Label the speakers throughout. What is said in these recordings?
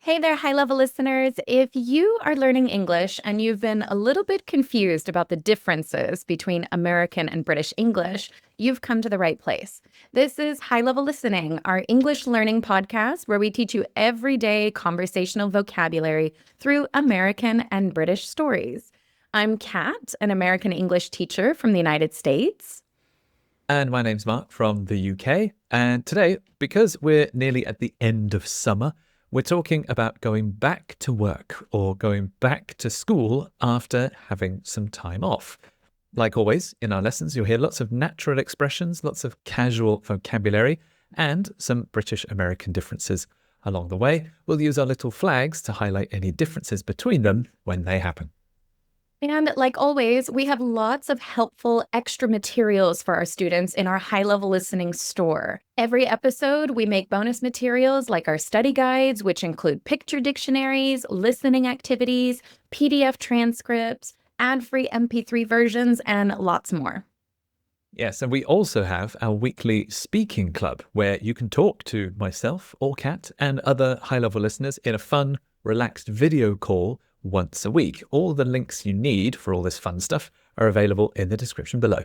Speaker 1: Hey there, high level listeners. If you are learning English and you've been a little bit confused about the differences between American and British English, you've come to the right place. This is High Level Listening, our English learning podcast where we teach you everyday conversational vocabulary through American and British stories. I'm Kat, an American English teacher from the United States.
Speaker 2: And my name's Mark from the UK. And today, because we're nearly at the end of summer, we're talking about going back to work or going back to school after having some time off. Like always, in our lessons, you'll hear lots of natural expressions, lots of casual vocabulary, and some British-American differences along the way. We'll use our little flags to highlight any differences between them when they happen.
Speaker 1: And like always, we have lots of helpful extra materials for our students in our high level listening store. Every episode, we make bonus materials like our study guides, which include picture dictionaries, listening activities, PDF transcripts, ad-free MP3 versions, and lots more.
Speaker 2: Yes, and we also have our weekly speaking club where you can talk to myself or Kat and other high-level listeners in a fun, relaxed video call once a week. All the links you need for all this fun stuff are available in the description below.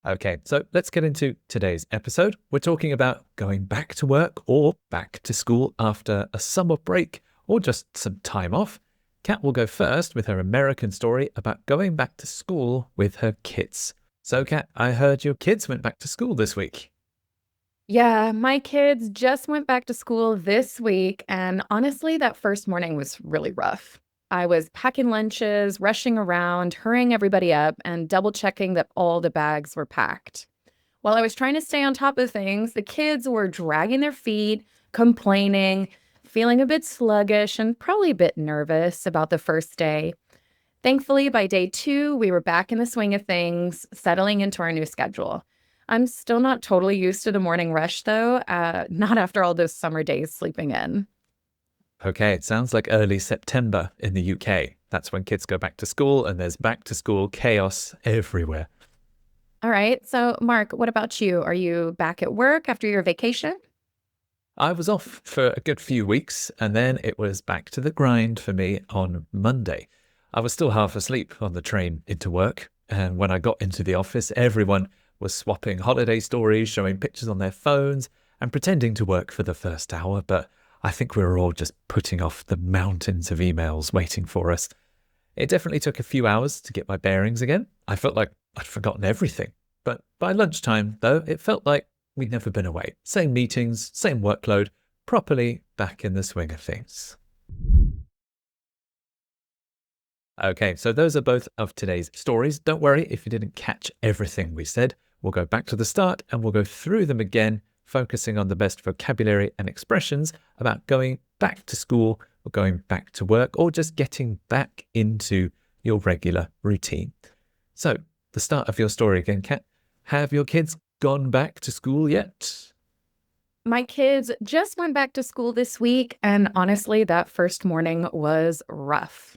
Speaker 2: Okay, so let's get into today's episode. We're talking about going back to work or back to school after a summer break or just some time off. Kat will go first with her American story about going back to school with her kids. So Kat, I heard your kids went back to school this week.
Speaker 1: Yeah, my kids just went back to school this week, and honestly, that first morning was really rough. I was packing lunches, rushing around, hurrying everybody up, and double checking that all the bags were packed. While I was trying to stay on top of things, the kids were dragging their feet, complaining, feeling a bit sluggish, and probably a bit nervous about the first day. Thankfully, by day 2, we were back in the swing of things, settling into our new schedule. I'm still not totally used to the morning rush, though, not after all those summer days sleeping in.
Speaker 2: Okay, it sounds like early September in the UK. That's when kids go back to school and there's back to school chaos everywhere.
Speaker 1: All right, so Mark, what about you? Are you back at work after your vacation?
Speaker 2: I was off for a good few weeks and then it was back to the grind for me on Monday. I was still half asleep on the train into work, and when I got into the office, everyone was swapping holiday stories, showing pictures on their phones, and pretending to work for the first hour, but I think we were all just putting off the mountains of emails waiting for us. It definitely took a few hours to get my bearings again. I felt like I'd forgotten everything. But by lunchtime, though, it felt like we'd never been away. Same meetings, same workload, properly back in the swing of things. Okay, so those are both of today's stories. Don't worry if you didn't catch everything we said. We'll go back to the start and we'll go through them again, focusing on the best vocabulary and expressions about going back to school or going back to work or just getting back into your regular routine. So, the start of your story again, Kat. Have your kids gone back to school yet?
Speaker 1: My kids just went back to school this week, and honestly, that first morning was rough.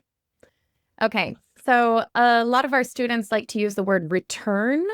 Speaker 1: Okay, so a lot of our students like to use the word return.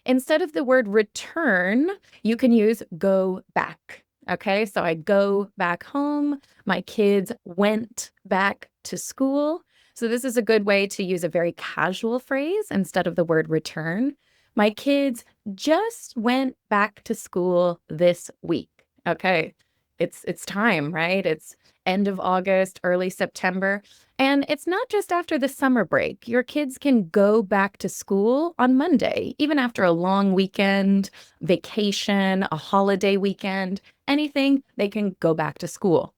Speaker 1: Instead of the word return, you can use go back. Okay, so I go back home. My kids went back to school. So this is a good way to use a very casual phrase instead of the word return. My kids just went back to school this week. Okay, it's time, right? It's end of August, early September. And it's not just after the summer break. Your kids can go back to school on Monday, even after a long weekend, vacation, a holiday weekend, anything, they can go back to school.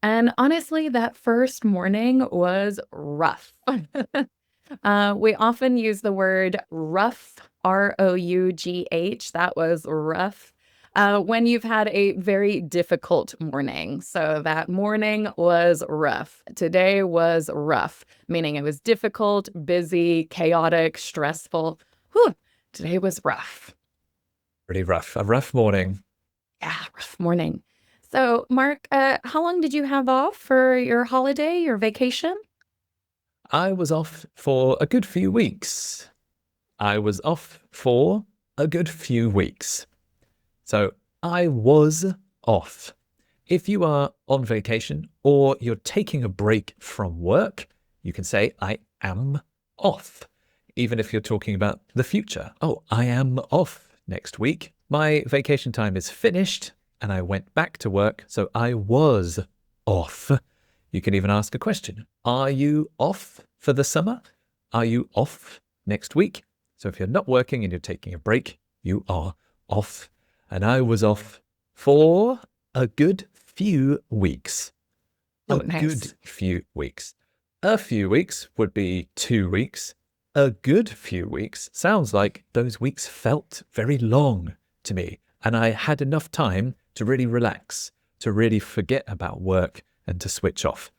Speaker 1: And honestly, that first morning was rough. We often use the word rough, R-O-U-G-H. That was rough. When you've had a very difficult morning. So that morning was rough. Today was rough, meaning it was difficult, busy, chaotic, stressful. Whew, today was rough.
Speaker 2: Pretty rough. A rough morning.
Speaker 1: Yeah, rough morning. So, Mark, how long did you have off for your holiday, your vacation?
Speaker 2: I was off for a good few weeks. I was off for a good few weeks. So I was off. If you are on vacation or you're taking a break from work, you can say, I am off. Even if you're talking about the future. Oh, I am off next week. My vacation time is finished and I went back to work, so I was off. You can even ask a question. Are you off for the summer? Are you off next week? So if you're not working and you're taking a break, you are off. And I was off for a good few weeks.
Speaker 1: Oh,
Speaker 2: A
Speaker 1: nice.
Speaker 2: good few weeks. A few weeks would be 2 weeks. A good few weeks sounds like those weeks felt very long to me. And I had enough time to really relax, to really forget about work and to switch off.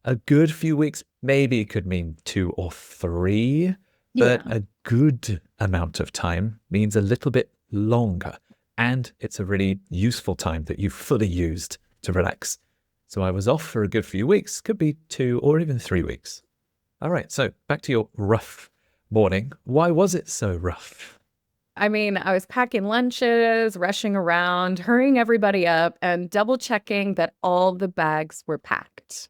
Speaker 2: A good few weeks maybe could mean 2 or 3, but
Speaker 1: Yeah.
Speaker 2: a good amount of time means a little bit longer. And it's a really useful time that you fully used to relax. So I was off for a good few weeks, could be 2 or even 3 weeks. All right, so back to your rough morning. Why was it so rough?
Speaker 1: I mean, I was packing lunches, rushing around, hurrying everybody up, and double checking that all the bags were packed.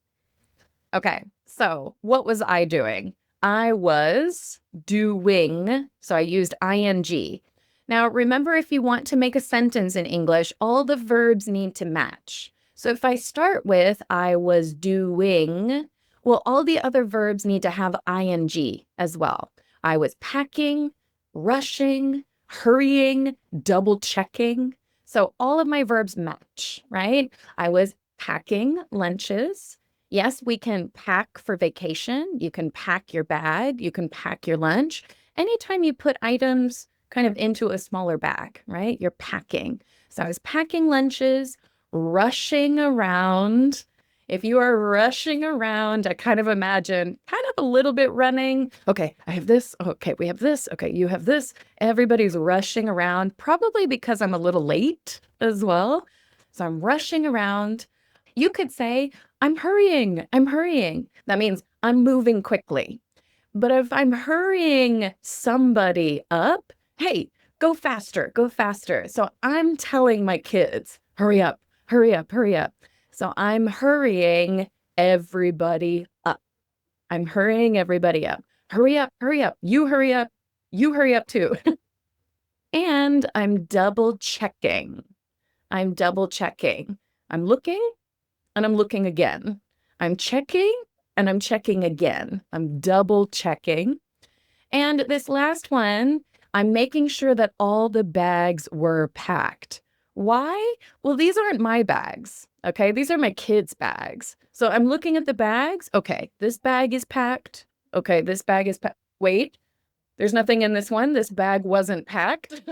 Speaker 1: Okay, so what was I doing? I was doing, so I used ing. Now, remember, if you want to make a sentence in English, all the verbs need to match. So if I start with I was doing, well, all the other verbs need to have ing as well. I was packing, rushing, hurrying, double checking. So all of my verbs match, right? I was packing lunches. Yes, we can pack for vacation. You can pack your bag. You can pack your lunch. Anytime you put items kind of into a smaller bag, right? You're packing. So I was packing lunches, rushing around. If you are rushing around, I kind of imagine kind of a little bit running. Okay, I have this. Okay, we have this. Okay, you have this. Everybody's rushing around, probably because I'm a little late as well. So I'm rushing around. You could say, I'm hurrying. I'm hurrying. That means I'm moving quickly. But if I'm hurrying somebody up, hey, go faster, go faster. So I'm telling my kids, hurry up, hurry up, hurry up. So I'm hurrying everybody up. I'm hurrying everybody up. Hurry up, hurry up. You hurry up. You hurry up too. And I'm double checking. I'm double checking. I'm looking and I'm looking again. I'm checking and I'm checking again. I'm double checking. And this last one, I'm making sure that all the bags were packed. Why? Well, these aren't my bags, okay? These are my kids' bags. So I'm looking at the bags. Okay, this bag is packed. Okay, this bag is packed. Wait, there's nothing in this one. This bag wasn't packed.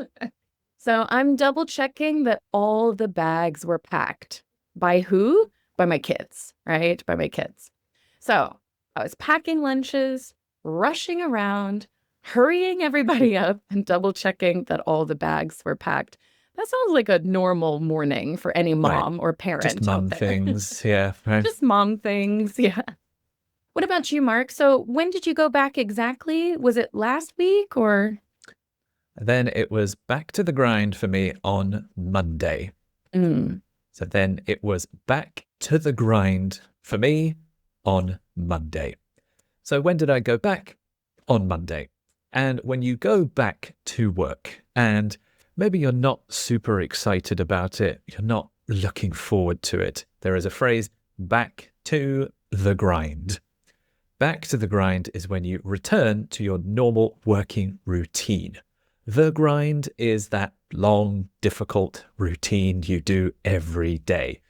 Speaker 1: So I'm double checking that all the bags were packed. By who? By my kids, right? By my kids. So I was packing lunches, rushing around, hurrying everybody up, and double checking that all the bags were packed. That sounds like a normal morning for any mom or parent
Speaker 2: Just mum
Speaker 1: out there.
Speaker 2: things, yeah. Right.
Speaker 1: Just mom things, yeah. What about you, Mark? So when did you go back exactly? Was it last week or?
Speaker 2: Then it was back to the grind for me on Monday.
Speaker 1: Mm.
Speaker 2: So then it was back to the grind for me on Monday. So when did I go back? On Monday. And when you go back to work and maybe you're not super excited about it, you're not looking forward to it, there is a phrase, back to the grind. Back to the grind is when you return to your normal working routine. The grind is that long, difficult routine you do every day.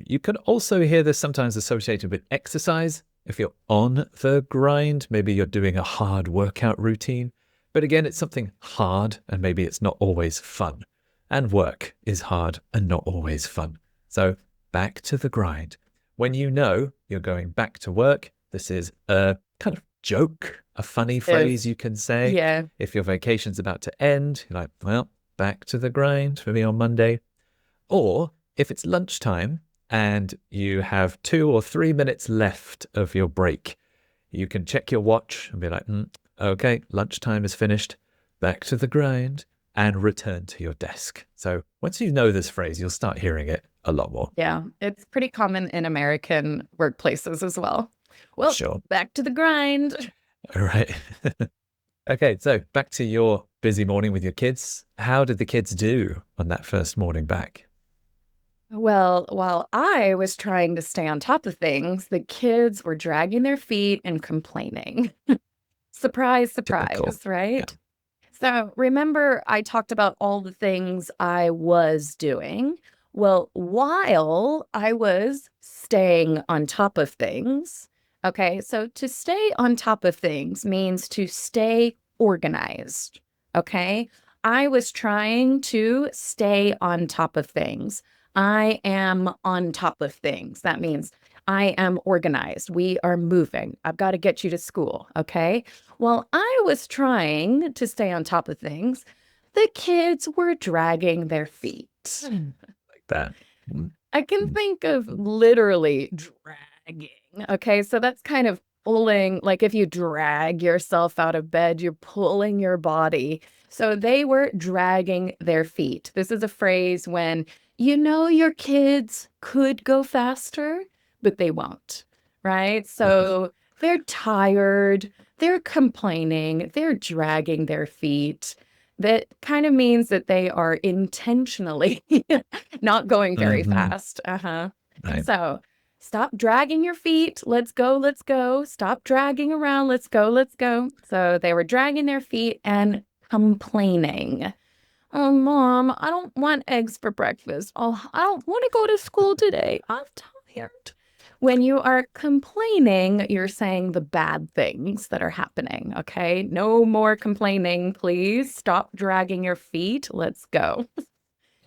Speaker 2: You can also hear this sometimes associated with exercise. If you're on the grind, maybe you're doing a hard workout routine. But again, it's something hard and maybe it's not always fun. And work is hard and not always fun. So back to the grind. When you know you're going back to work, this is a kind of joke, a funny phrase you can say.
Speaker 1: Yeah.
Speaker 2: If your vacation's about to end, you're like, well, back to the grind for me on Monday. Or if it's lunchtime and you have 2 or 3 minutes left of your break, you can check your watch and be like, okay, lunchtime is finished. Back to the grind. and return to your desk. So once you know this phrase, you'll start hearing it a lot more.
Speaker 1: Yeah, it's pretty common in American workplaces as well. Well,
Speaker 2: Sure.
Speaker 1: back to the grind.
Speaker 2: All right. Okay, so back to your busy morning with your kids. How did the kids do on that first morning back?
Speaker 1: Well, while I was trying to stay on top of things, the kids were dragging their feet and complaining. Surprise,
Speaker 2: Typical.
Speaker 1: surprise,
Speaker 2: Yeah.
Speaker 1: right? So remember, I talked about all the things I was doing. Well, while I was staying on top of things, okay, so to stay on top of things means to stay organized, okay? I was trying to stay on top of things. I am on top of things. That means I am organized. We are moving. I've got to get you to school, okay? While I was trying to stay on top of things, the kids were dragging their feet.
Speaker 2: Like that. Mm,
Speaker 1: I can
Speaker 2: mm,
Speaker 1: think of literally dragging. Okay, so that's kind of pulling, like if you drag yourself out of bed, you're pulling your body. So they were dragging their feet. This is a phrase when you know your kids could go faster, but they won't, right?
Speaker 2: uh-huh.
Speaker 1: So they're tired, they're complaining, they're dragging their feet. That kind of means that they are intentionally not going very
Speaker 2: Mhm.
Speaker 1: fast. Uh-huh.
Speaker 2: Right.
Speaker 1: So stop dragging your feet. Let's go, let's go. Stop dragging around. Let's go, let's go. So they were dragging their feet and complaining. Oh, Mom, I don't want eggs for breakfast. Oh, I don't want to go to school today. I'm tired. When you are complaining, you're saying the bad things that are happening, okay? No more complaining, please. Stop dragging your feet. Let's go.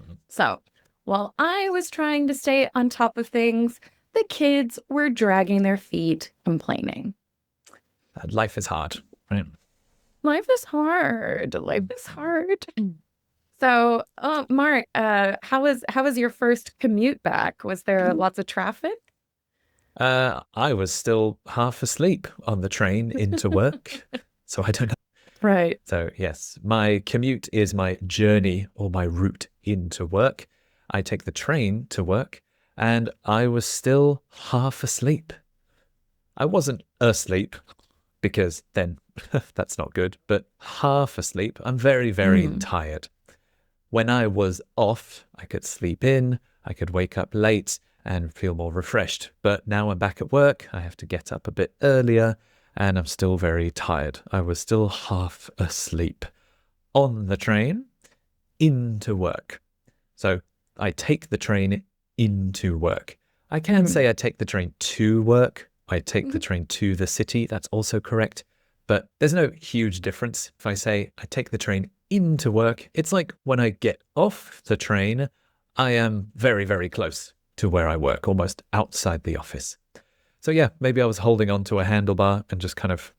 Speaker 2: Mhm.
Speaker 1: So, while I was trying to stay on top of things, the kids were dragging their feet, complaining.
Speaker 2: Life is hard, right?
Speaker 1: Life is hard. Life is hard. So, Mark, how was your first commute back? Was there lots of traffic?
Speaker 2: I was still half asleep on the train into work, so I don't know.
Speaker 1: Right.
Speaker 2: So, yes, my commute is my journey or my route into work. I take the train to work, and I was still half asleep. I wasn't asleep because then that's not good, but half asleep. I'm very, very
Speaker 1: Mm.
Speaker 2: tired. When I was off, I could sleep in, I could wake up late and feel more refreshed. But now I'm back at work, I have to get up a bit earlier, and I'm still very tired. I was still half asleep on the train into work. So I take the train into work. I can
Speaker 1: Mhm.
Speaker 2: say I take the train to work. I take the train to the city. That's also correct. But there's no huge difference. If I say I take the train into work, it's like when I get off the train, I am very, very close to where I work, almost outside the office. So yeah, maybe I was holding onto a handlebar and just kind of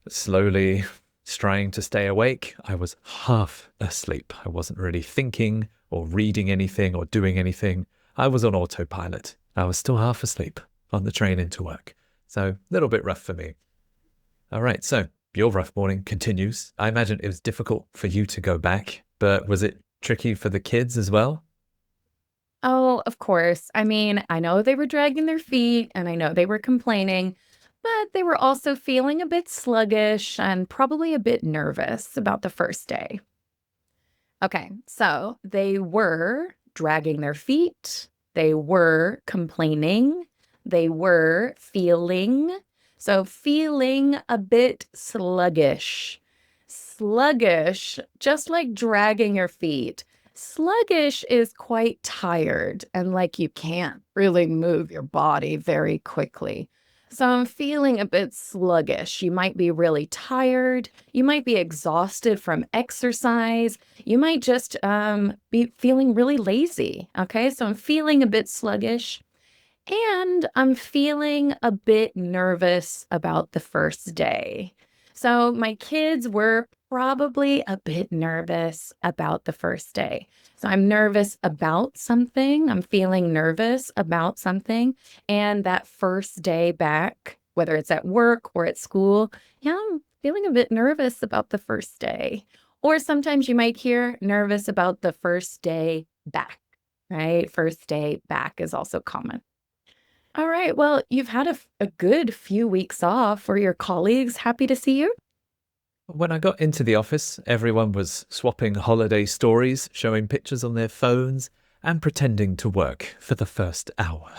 Speaker 2: slowly trying to stay awake. I was half asleep. I wasn't really thinking or reading anything or doing anything. I was on autopilot. I was still half asleep on the train into work. So a little bit rough for me. All right, so your rough morning continues. I imagine it was difficult for you to go back, but was it tricky for the kids as well?
Speaker 1: Oh, of course. I mean, I know they were dragging their feet and I know they were complaining, but they were also feeling a bit sluggish and probably a bit nervous about the first day. Okay, so they were dragging their feet, they were complaining, they were feeling. So, feeling a bit sluggish. Sluggish, just like dragging your feet. Sluggish is quite tired and like you can't really move your body very quickly. So, I'm feeling a bit sluggish. You might be really tired. You might be exhausted from exercise. You might just be feeling really lazy. Okay. So I'm feeling a bit sluggish and I'm feeling a bit nervous about the first day. So my kids were probably a bit nervous about the first day. So I'm nervous about something. I'm feeling nervous about something. And that first day back, whether it's at work or at school, yeah, I'm feeling a bit nervous about the first day. Or sometimes you might hear nervous about the first day back, right? First day back is also common. All right. Well, you've had a good few weeks off. Were your colleagues happy to see you?
Speaker 2: When I got into the office, everyone was swapping holiday stories, showing pictures on their phones, and pretending to work for the first hour.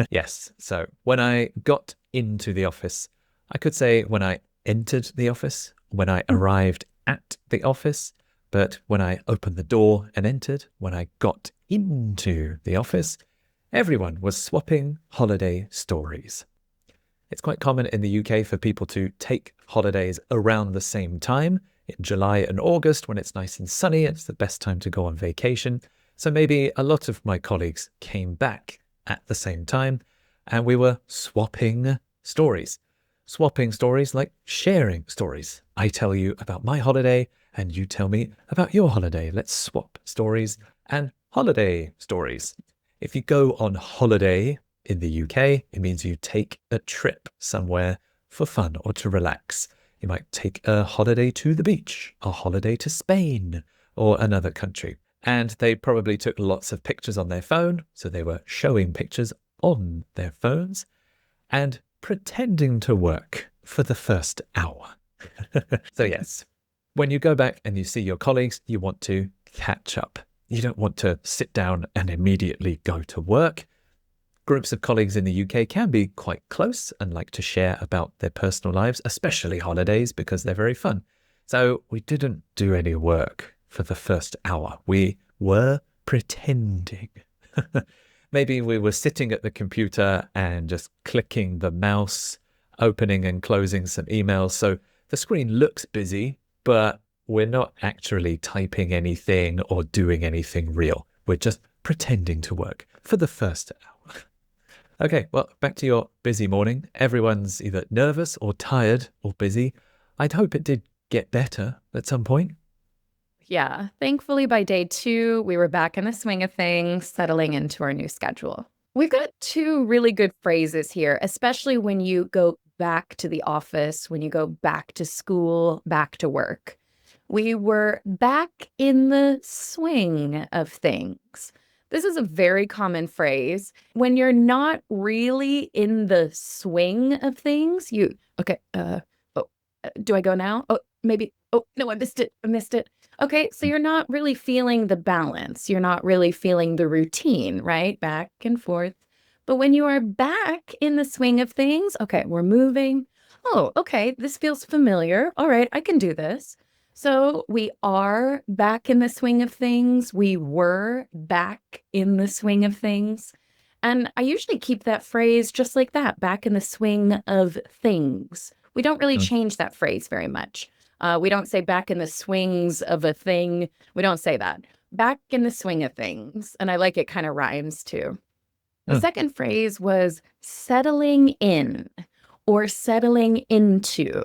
Speaker 2: Yes, so when I got into the office, I could say when I entered the office, when I arrived at the office, but when I opened the door and entered, when I got into the office, everyone was swapping holiday stories. It's quite common in the UK for people to take holidays around the same time. In July and August, when it's nice and sunny, it's the best time to go on vacation. So maybe a lot of my colleagues came back at the same time and we were swapping stories. Swapping stories like sharing stories. I tell you about my holiday and you tell me about your holiday. Let's swap stories and holiday stories. If you go on holiday in the UK, it means you take a trip somewhere for fun or to relax. You might take a holiday to the beach, a holiday to Spain or another country. And they probably took lots of pictures on their phone, so they were showing pictures on their phones and pretending to work for the first hour. So yes, when you go back and you see your colleagues, you want to catch up. You don't want to sit down and immediately go to work. Groups of colleagues in the UK can be quite close and like to share about their personal lives, especially holidays, because they're very fun. So we didn't do any work for the first hour. We were pretending. Maybe we were sitting at the computer and just clicking the mouse, opening and closing some emails. So the screen looks busy, but we're not actually typing anything or doing anything real. We're just pretending to work for the first hour. Okay, well, back to your busy morning. Everyone's either nervous or tired or busy. I'd hope it did get better at some point.
Speaker 1: Yeah, thankfully by day 2, we were back in the swing of things, settling into our new schedule. We've got 2 really good phrases here, especially when you go back to the office, when you go back to school, back to work. We were back in the swing of things. This is a very common phrase. When you're not really in the swing of things, do I go now? Oh, maybe, oh, no, I missed it. Okay, so you're not really feeling the balance. You're not really feeling the routine, right? Back and forth. But when you are back in the swing of things, okay, we're moving. Oh, okay, this feels familiar. All right, I can do this. So we are back in the swing of things. We were back in the swing of things. And I usually keep that phrase just like that, back in the swing of things. We don't really change that phrase very much. We don't say back in the swings of a thing. We don't say that. Back in the swing of things. And I like it kind of rhymes too. The second phrase was settling in or settling into.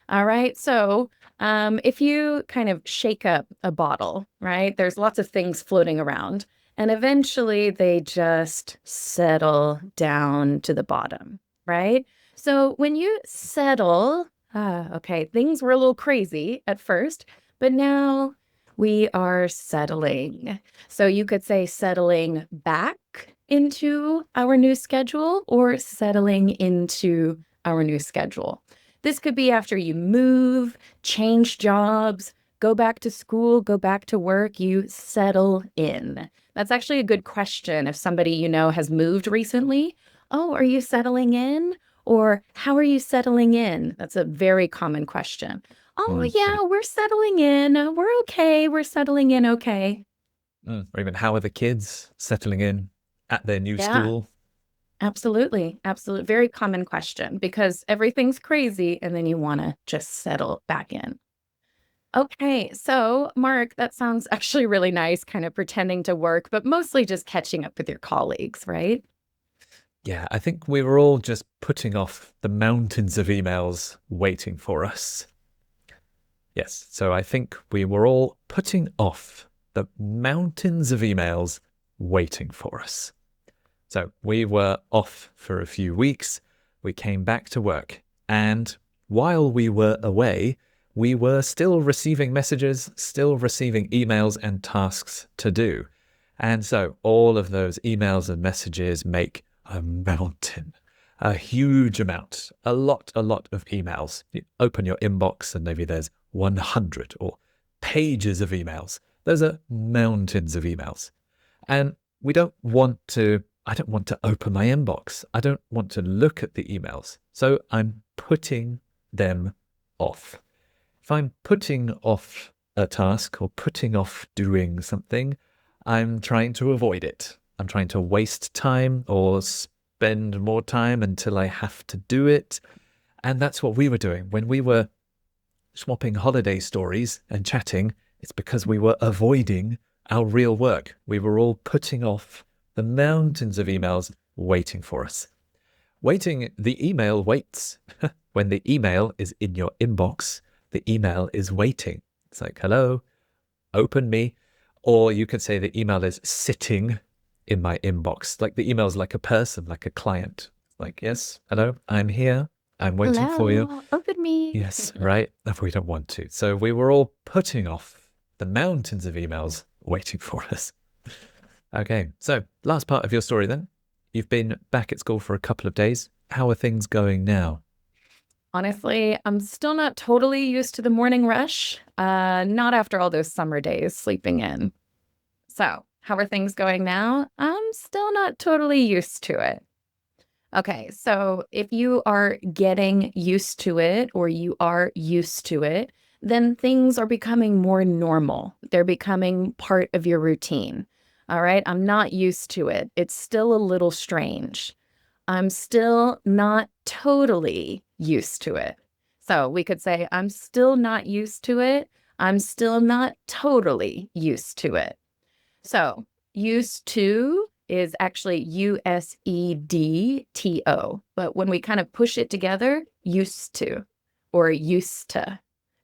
Speaker 1: All right. So if you kind of shake up a bottle, right, there's lots of things floating around and eventually they just settle down to the bottom, right? So when you settle, okay, things were a little crazy at first, but now we are settling. So you could say settling back into our new schedule or settling into our new schedule. This could be after you move, change jobs, go back to school, go back to work, you settle in. That's actually a good question if somebody you know has moved recently. Oh, are you settling in? Or how are you settling in? That's a very common question. Oh, yeah, we're settling in. We're okay. We're settling in okay.
Speaker 2: Or even how are the kids settling in at their new school?
Speaker 1: Absolutely. Absolutely. Very common question because everything's crazy and then you want to just settle back in. Okay. So, Mark, that sounds actually really nice, kind of pretending to work, but mostly just catching up with your colleagues, right?
Speaker 2: Yeah, I think we were all just putting off the mountains of emails waiting for us. Yes, so I think we were all putting off the mountains of emails waiting for us. So we were off for a few weeks. We came back to work. And while we were away, we were still receiving messages, still receiving emails and tasks to do. And so all of those emails and messages make a mountain, a huge amount, a lot of emails. You open your inbox and maybe there's 100 or pages of emails. Those are mountains of emails. And I don't want to open my inbox. I don't want to look at the emails. So I'm putting them off. If I'm putting off a task or putting off doing something, I'm trying to avoid it. I'm trying to waste time or spend more time until I have to do it. And that's what we were doing when we were swapping holiday stories and chatting. It's because we were avoiding our real work. We were all putting off the mountains of emails waiting for us. The email waits. When the email is in your inbox, the email is waiting. It's like, hello, open me. Or you could say the email is sitting in my inbox. Like the email is like a person, like a client. Like, yes, hello, I'm here. I'm waiting for you.
Speaker 1: Open me.
Speaker 2: Yes, right. If we don't want to. So we were all putting off the mountains of emails waiting for us. Okay, so last part of your story then. You've been back at school for a couple of days. How are things going now?
Speaker 1: Honestly, I'm still not totally used to the morning rush. Not after all those summer days sleeping in. So, how are things going now? I'm still not totally used to it. Okay, so if you are getting used to it or you are used to it, then things are becoming more normal. They're becoming part of your routine. All right, I'm not used to it. It's still a little strange. I'm still not totally used to it. So we could say, I'm still not used to it. I'm still not totally used to it. So used to is actually USEDTO. But when we kind of push it together, used to or used to,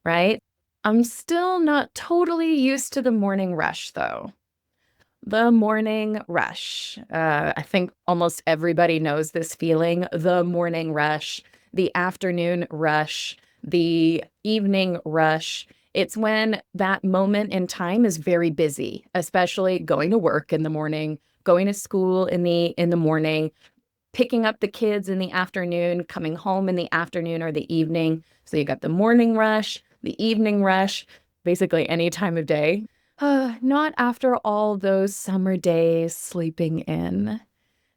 Speaker 1: right? I'm still not totally used to the morning rush, though. The morning rush. I think almost everybody knows this feeling. The morning rush, the afternoon rush, the evening rush. It's when that moment in time is very busy, especially going to work in the morning, going to school in the morning, picking up the kids in the afternoon, coming home in the afternoon or the evening. So you got the morning rush, the evening rush, basically any time of day. Not after all those summer days sleeping in.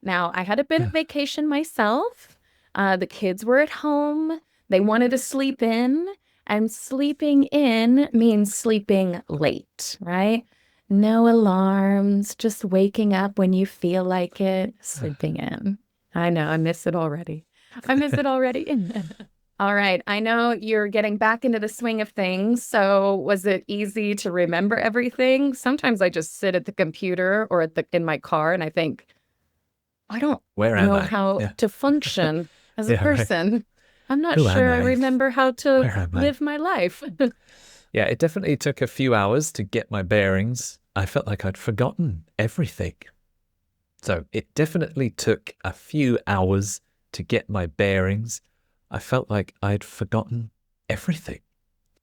Speaker 1: Now, I had a bit of vacation myself. The kids were at home. They wanted to sleep in. And sleeping in means sleeping late, right? No alarms, just waking up when you feel like it, sleeping in. I know, I miss it already. All right, I know you're getting back into the swing of things. So was it easy to remember everything? Sometimes I just sit at the computer or in my car and I think, I don't know how to function as a person. Right. I'm not sure I remember how to live my life.
Speaker 2: Yeah, it definitely took a few hours to get my bearings. I felt like I'd forgotten everything. So it definitely took a few hours to get my bearings. I felt like I'd forgotten everything.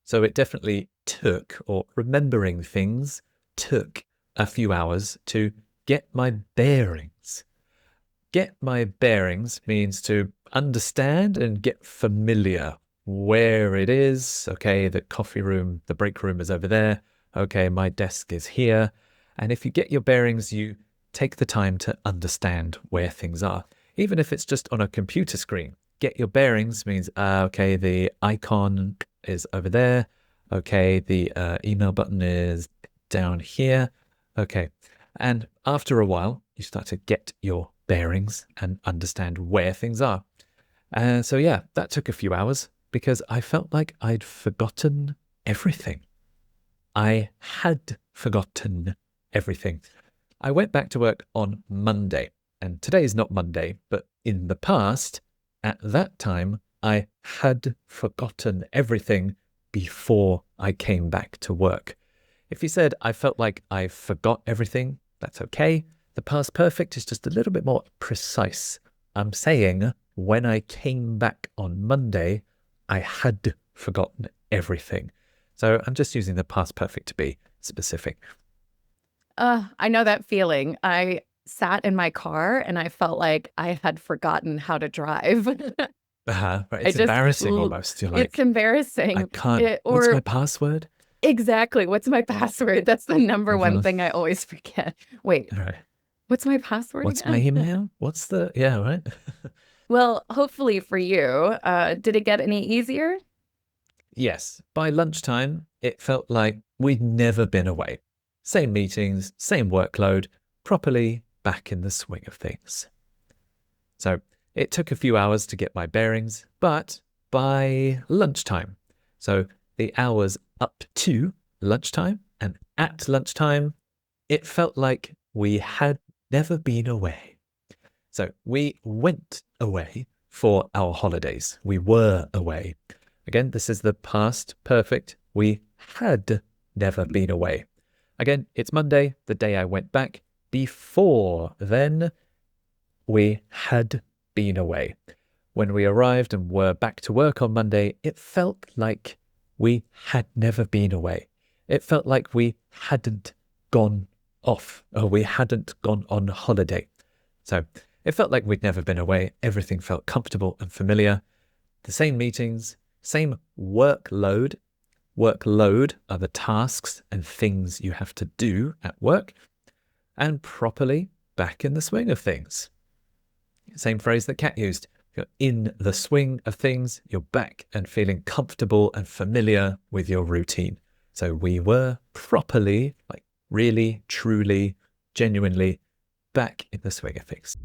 Speaker 2: So it definitely took, or remembering things took a few hours to get my bearings. Get my bearings means to understand and get familiar where it is. Okay, the coffee room, the break room is over there. Okay, my desk is here. And if you get your bearings, you take the time to understand where things are, even if it's just on a computer screen. Get your bearings means, okay, the icon is over there. Okay, the email button is down here. Okay, and after a while, you start to get your bearings and understand where things are. So yeah, that took a few hours because I felt like I'd forgotten everything. I had forgotten everything. I went back to work on Monday, and today is not Monday, but in the past, at that time, I had forgotten everything before I came back to work. If you said I felt like I forgot everything, that's okay. The past perfect is just a little bit more precise. I'm saying when I came back on Monday, I had forgotten everything. So I'm just using the past perfect to be specific.
Speaker 1: I know that feeling. I sat in my car and I felt like I had forgotten how to drive.
Speaker 2: Right.
Speaker 1: I
Speaker 2: It's
Speaker 1: just,
Speaker 2: embarrassing almost. You're
Speaker 1: it's
Speaker 2: like, I
Speaker 1: embarrassing.
Speaker 2: can't. What's my
Speaker 1: Or
Speaker 2: password?
Speaker 1: exactly, what's my password? That's the number one
Speaker 2: Mhm.
Speaker 1: thing I always forget. Wait,
Speaker 2: All right.
Speaker 1: what's my password
Speaker 2: What's my
Speaker 1: again?
Speaker 2: email? What's the, yeah, right.
Speaker 1: Well, hopefully for you, did it get any easier?
Speaker 2: Yes, by lunchtime, it felt like we'd never been away. Same meetings, same workload, properly back in the swing of things. So it took a few hours to get my bearings, but by lunchtime, so the hours up to lunchtime and at lunchtime, it felt like we had never been away. So we went away for our holidays. We were away. Again, this is the past perfect. We had never been away. Again, it's Monday, the day I went back. Before then, we had been away. When we arrived and were back to work on Monday, it felt like we had never been away. It felt like we hadn't gone off, or we hadn't gone on holiday. So it felt like we'd never been away. Everything felt comfortable and familiar. The same meetings, same workload. Workload are the tasks and things you have to do at work, and properly back in the swing of things. Same phrase that Kat used. You're in the swing of things, you're back and feeling comfortable and familiar with your routine. So we were properly, like really, truly, genuinely back in the swing of things.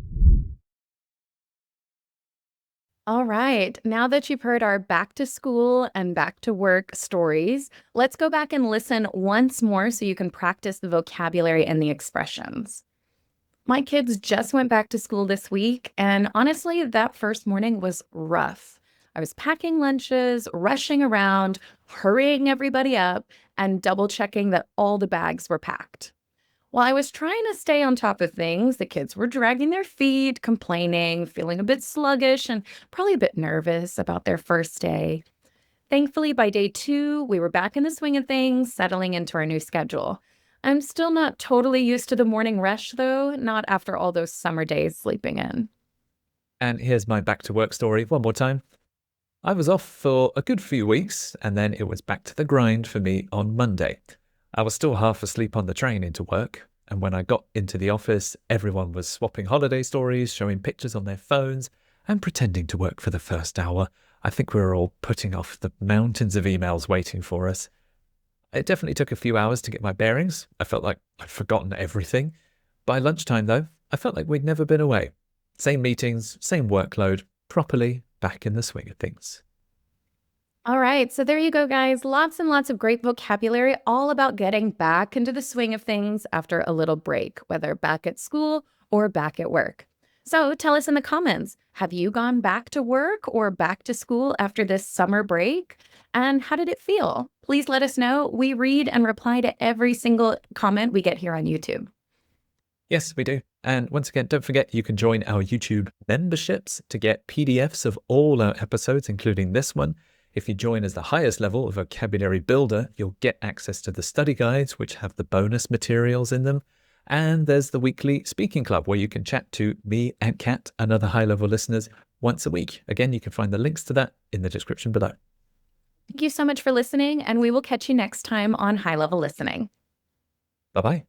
Speaker 1: All right. Now that you've heard our back to school and back to work stories, let's go back and listen once more so you can practice the vocabulary and the expressions. My kids just went back to school this week, and honestly, that first morning was rough. I was packing lunches, rushing around, hurrying everybody up, and double checking that all the bags were packed. While I was trying to stay on top of things, the kids were dragging their feet, complaining, feeling a bit sluggish, and probably a bit nervous about their first day. Thankfully, by day 2, we were back in the swing of things, settling into our new schedule. I'm still not totally used to the morning rush, though, not after all those summer days sleeping in.
Speaker 2: And here's my back to work story one more time. I was off for a good few weeks, and then it was back to the grind for me on Monday. I was still half asleep on the train into work, and when I got into the office, everyone was swapping holiday stories, showing pictures on their phones, and pretending to work for the first hour. I think we were all putting off the mountains of emails waiting for us. It definitely took a few hours to get my bearings. I felt like I'd forgotten everything. By lunchtime, though, I felt like we'd never been away. Same meetings, same workload, properly back in the swing of things.
Speaker 1: All right, so there you go, guys. Lots and lots of great vocabulary, all about getting back into the swing of things after a little break, whether back at school or back at work. So tell us in the comments, have you gone back to work or back to school after this summer break? And how did it feel? Please let us know. We read and reply to every single comment we get here on YouTube.
Speaker 2: Yes, we do. And once again, don't forget you can join our YouTube memberships to get PDFs of all our episodes, including this one. If you join as the highest level of vocabulary builder, you'll get access to the study guides, which have the bonus materials in them. And there's the weekly speaking club where you can chat to me and Kat and other high-level listeners once a week. Again, you can find the links to that in the description below.
Speaker 1: Thank you so much for listening, and we will catch you next time on High Level Listening.
Speaker 2: Bye-bye.